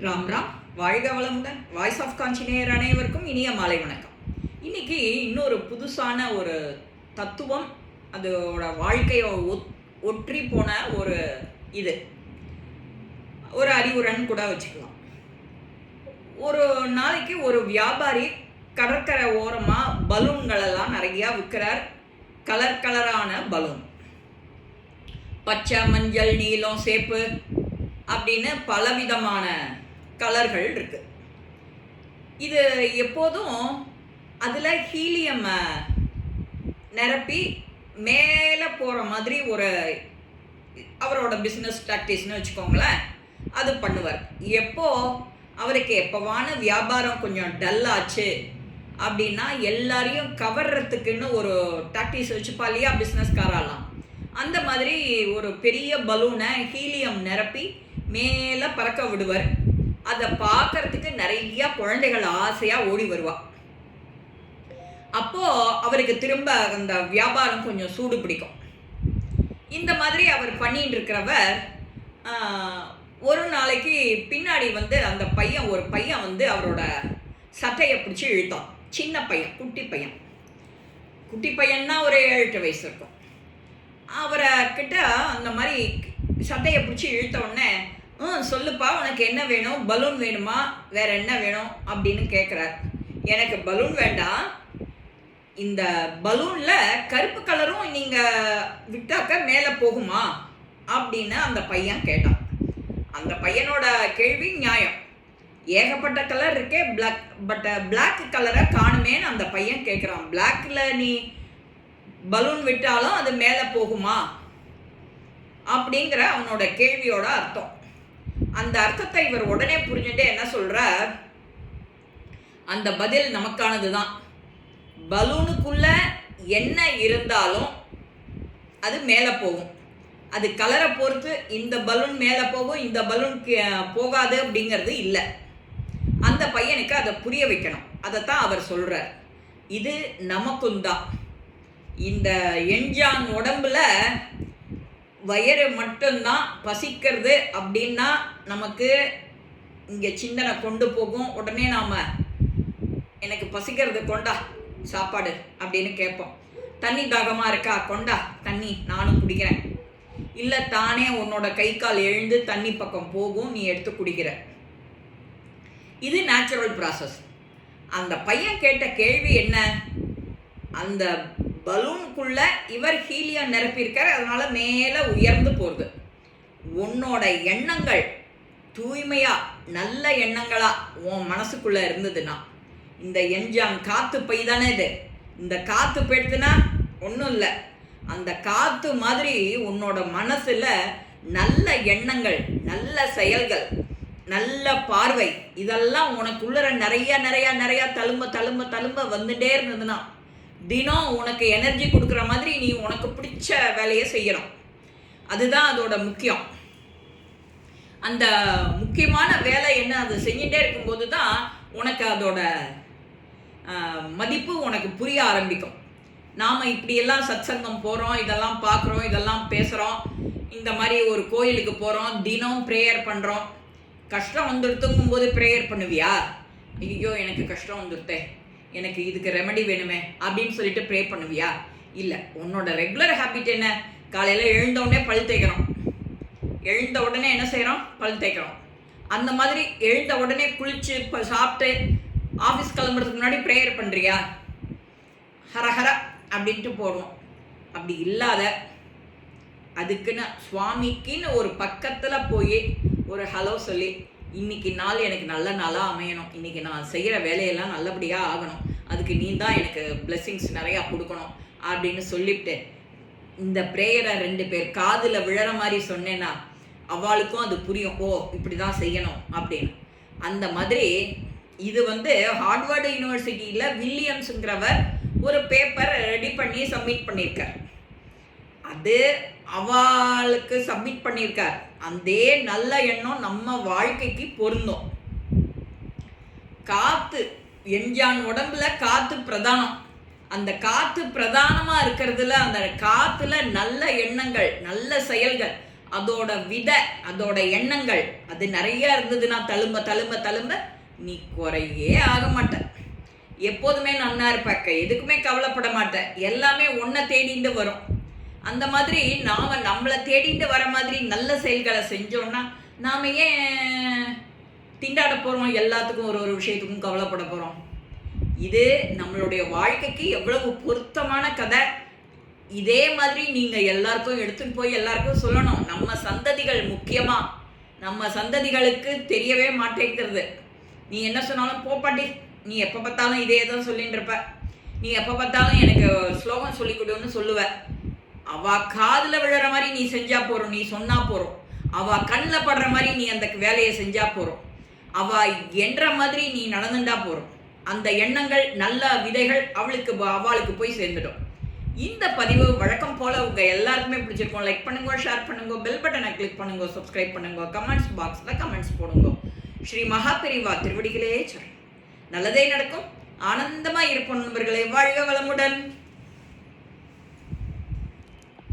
ராம் ராம். வாழ்க வளமுடன். Voice of காஞ்சிநேயர் அனைவருக்கும் இனிய மாலை வணக்கம். இன்னைக்கு இன்னொரு புதுசான ஒரு தத்துவம், அதோட வாழ்க்கையை ஒற்றி போன ஒரு இது ஒரு அறிவுரைன்னு கூட வச்சுக்கலாம். ஒரு நாளைக்கு ஒரு வியாபாரி கடற்கரை ஓரமாக பலூன்களெல்லாம் நிறையா விற்கிறார். கலர் கலரான பலூன், பச்சை, மஞ்சள், நீலம், சேப்பு அப்படின்னு பலவிதமான கலர்கள் இருக்கு. இது எப்போதும் அதில் ஹீலியம் நிரப்பி மேலே போகிற மாதிரி ஒரு அவரோட பிஸ்னஸ் ப்ராக்டிஸ்னு வச்சுக்கோங்களேன், அது பண்ணுவார். அவருக்கு எப்போவான வியாபாரம் கொஞ்சம் டல்லாச்சு அப்படின்னா எல்லாரையும் கவர்றதுக்குன்னு ஒரு டாக்டிஸ் வச்சுப்பா இல்லையா பிஸ்னஸ்காரெல்லாம். அந்த மாதிரி ஒரு பெரிய பலூனை ஹீலியம் நிரப்பி மேலே பறக்க விடுவார். அதை பார்க்கறதுக்கு நிறைய குழந்தைகள் ஆசையாக ஓடி வருவா. அப்போது அவருக்கு திரும்ப அந்த வியாபாரம் கொஞ்சம் சூடு பிடிக்கும். இந்த மாதிரி அவர் பண்ணிட்டு இருக்கிறவர் ஒரு நாளைக்கு பின்னாடி அந்த ஒரு பையன் அவரோட சட்டையை பிடிச்சி இழுத்தான். சின்ன பையன், குட்டி பையன்னா ஒரு 7-8 வயசு இருக்கும். அவரை கிட்ட அந்த மாதிரி சட்டையை பிடிச்சி இழுத்த உடனே, சொல்லுப்பா, உனக்கு என்ன வேணும்? பலூன் வேணுமா, வேற என்ன வேணும் அப்படின்னு கேட்குறார். எனக்கு பலூன் வேண்டாம், இந்த பலூனில் கருப்பு கலரும் நீங்கள் விட்டாக்க மேலே போகுமா அப்படின்னு அந்த பையன் கேட்டான். அந்த பையனோட கேள்வி நியாயம். ஏகப்பட்ட கலர் இருக்கே, பிளாக் கலரை காணுமேன்னு அந்த பையன் கேட்குறான். பிளாக்ல நீ பலூன் விட்டாலும் அது மேலே போகுமா அப்படிங்கிற அவனோட கேள்வியோட அர்த்தம். அந்த அர்த்தத்தை இவர் உடனே புரிஞ்சுட்டு என்ன சொல்றார், அந்த பதில் நமக்கானது தான். பலூனுக்குள்ள என்ன இருந்தாலும் அது மேலே போகும். அது கலரை பொறுத்து இந்த பலூன் மேலே போகும், இந்த பலூன் போகாது அப்படிங்கிறது இல்லை. அந்த பையனுக்கு அதை புரிய வைக்கணும். அதைத்தான் அவர் சொல்றார். இது நமக்கும் தான். இந்த எஞ்சான் உடம்புல வயிறு மட்டும்தான் பசிக்கிறது அப்படின்னா நமக்கு இங்கே சிந்தனை கொண்டு போகும். உடனே நாம் எனக்கு பசிக்கிறது, கொண்டா சாப்பாடு அப்படின்னு கேட்போம். தண்ணி தாகமாக இருக்கா, கொண்டா தண்ணி நானும் குடிக்கிறேன். இல்லை தானே உன்னோட கை கால் எழுந்து தண்ணி பக்கம் போகும், நீ எடுத்து குடிக்கிற. இது நேச்சுரல் ப்ராசஸ். அந்த பையன் கேட்ட கேள்வி என்ன, அந்த பலூனுக்குள்ள இவர் ஹீலியம் நிரப்பியிருக்கார், அதனால மேலே உயர்ந்து போகிறது. உன்னோட எண்ணங்கள் தூய்மையா நல்ல எண்ணங்களா உன் மனசுக்குள்ள இருந்ததுன்னா, இந்த எஞ்சான் காத்து பை தானே இது, இந்த காத்து போயிடுதுன்னா ஒன்றும் இல்லை, அந்த காத்து மாதிரி உன்னோட மனசுல நல்ல எண்ணங்கள், நல்ல செயல்கள், நல்ல பார்வை, இதெல்லாம் உனக்குள்ள நிறைய நிறைய நிறைய தழும்ப தழும்ப தழும்ப வந்துட்டே இருந்ததுன்னா தினம் உனக்கு எனர்ஜி கொடுக்குற மாதிரி நீ உனக்கு பிடிச்ச வேலையை செய்யணும். அதுதான் அதோட முக்கியம். அந்த முக்கியமான வேலை என்ன, அது செஞ்சுட்டே இருக்கும்போது தான் உனக்கு அதோட மதிப்பு உனக்கு புரிய ஆரம்பிக்கும். நாம் இப்படியெல்லாம் சத்சங்கம் போகிறோம், இதெல்லாம் பார்க்குறோம், இதெல்லாம் பேசுகிறோம், இந்த மாதிரி ஒரு கோயிலுக்கு போகிறோம், தினம் ப்ரேயர் பண்ணுறோம். கஷ்டம் வந்துடுத்துங்கும் போது ப்ரேயர் பண்ணுவியா? ஐயோ எனக்கு கஷ்டம் வந்துடுத்தே, எனக்கு இதுக்கு ரெமெடி வேணுமே அப்படின்னு சொல்லிட்டு ப்ரே பண்ணுவியா? இல்லை. உன்னோட ரெகுலர் ஹேபிட் என்ன, காலையில் எழுந்த உடனே பல் தேய்க்கிறோம், எழுந்த உடனே என்ன செய்கிறோம், பல் தேய்க்கிறோம். அந்த மாதிரி எழுந்த உடனே குளிச்சு சாப்பிட்டு ஆஃபீஸ் கிளம்புறதுக்கு முன்னாடி ப்ரேயர் பண்ணுறியா? ஹரஹர அப்படின்ட்டு போடுவோம். அப்படி இல்லாத, அதுக்குன்னு சுவாமிக்குன்னு ஒரு பக்கத்தில் போய் ஒரு ஹலோ சொல்லி, இன்னைக்கு நாள் எனக்கு நல்ல நாளாக அமையணும், இன்னைக்கு நான் செய்கிற வேலையெல்லாம் நல்லபடியாக ஆகணும், அதுக்கு நீ தான் எனக்கு பிளெஸ்ஸிங்ஸ் நிறையா கொடுக்கணும் அப்படின்னு சொல்லிவிட்டு இந்த ப்ரேயரை 2 பேர் காதில் விழற மாதிரி சொன்னேன்னா அவளுக்கும் அது புரியும், ஓ இப்படி தான் செய்யணும் அப்படின்னு. அந்த மாதிரி இது ஹார்வர்டு யூனிவர்சிட்டியில் வில்லியம்ஸுங்கிறவர் ஒரு பேப்பர் ரெடி பண்ணி சப்மிட் பண்ணியிருக்கார். அது அவளுக்கு சப்மிட் பண்ணியிருக்கார். அதே நல்ல எண்ணம் நம்ம வாழ்க்கைக்கு பொருந்தும். காத்து, எஞ்சான் உடம்புல காத்து பிரதானம். அந்த காத்து பிரதானமாக இருக்கிறதுல, அந்த காற்றுல நல்ல எண்ணங்கள், நல்ல செயல்கள், அதோட விதை, அதோட எண்ணங்கள் அது நிறைய இருந்ததுன்னா தழும்ப தழும்ப தழும்ப நீ குறையே ஆக மாட்ட. எப்போதுமே நன்னா இருப்பாக்க, எதுக்குமே கவலைப்பட மாட்டேன். எல்லாமே ஒன்றை தேடிட்டு வரும். அந்த மாதிரி நாம் நம்மளை தேடிட்டு வர மாதிரி நல்ல செயல்களை செஞ்சோம்னா நாம் ஏன் திண்டாட போகிறோம்? எல்லாத்துக்கும் ஒரு விஷயத்துக்கும் கவலைப்பட போகிறோம். இது நம்மளுடைய வாழ்க்கைக்கு எவ்வளவு பொருத்தமான கதை. இதே மாதிரி நீங்கள் எல்லாருக்கும் எடுத்துன்னு போய் எல்லாருக்கும் சொல்லணும். நம்ம சந்ததிகள் முக்கியமாக நம்ம சந்ததிகளுக்கு தெரியவே மாட்டேங்கிறது. நீ என்ன சொன்னாலும் போப்பாட்டி, நீ எப்போ பார்த்தாலும் இதே தான் சொல்லிட்டு இருப்ப, நீ எப்போ பார்த்தாலும் எனக்கு ஸ்லோகம் சொல்லி கொடுன்னு சொல்லுவ. அவள் காதில் விழுற மாதிரி நீ செஞ்சா போகிறோம், நீ சொன்னா போகிறோம். அவள் கண்ணில் படுற மாதிரி நீ அந்த வேலையை செஞ்சா போகிறோம். அவள் என்ற மாதிரி நீ நடந்துட்டா போகிறோம். அந்த எண்ணங்கள் நல்ல விதைகள் அவளுக்கு போய் சேர்ந்துடும். இந்த பதிவு வழக்கம் போல் உங்கள் எல்லாருக்குமே பிடிச்சிருக்கோம். லைக் பண்ணுங்க, ஷேர் பண்ணுங்க, பெல் பட்டனை கிளிக் பண்ணுங்க, சப்ஸ்கிரைப் பண்ணுங்க, கமெண்ட்ஸ் பாக்ஸில் கமெண்ட்ஸ் போடுங்க. ஸ்ரீ மகாபெரிவா திருவடிகளே சரணம். நல்லதே நடக்கும். ஆனந்தமாக இருப்போம் நண்பர்களே. வாழ்க வளமுடன்.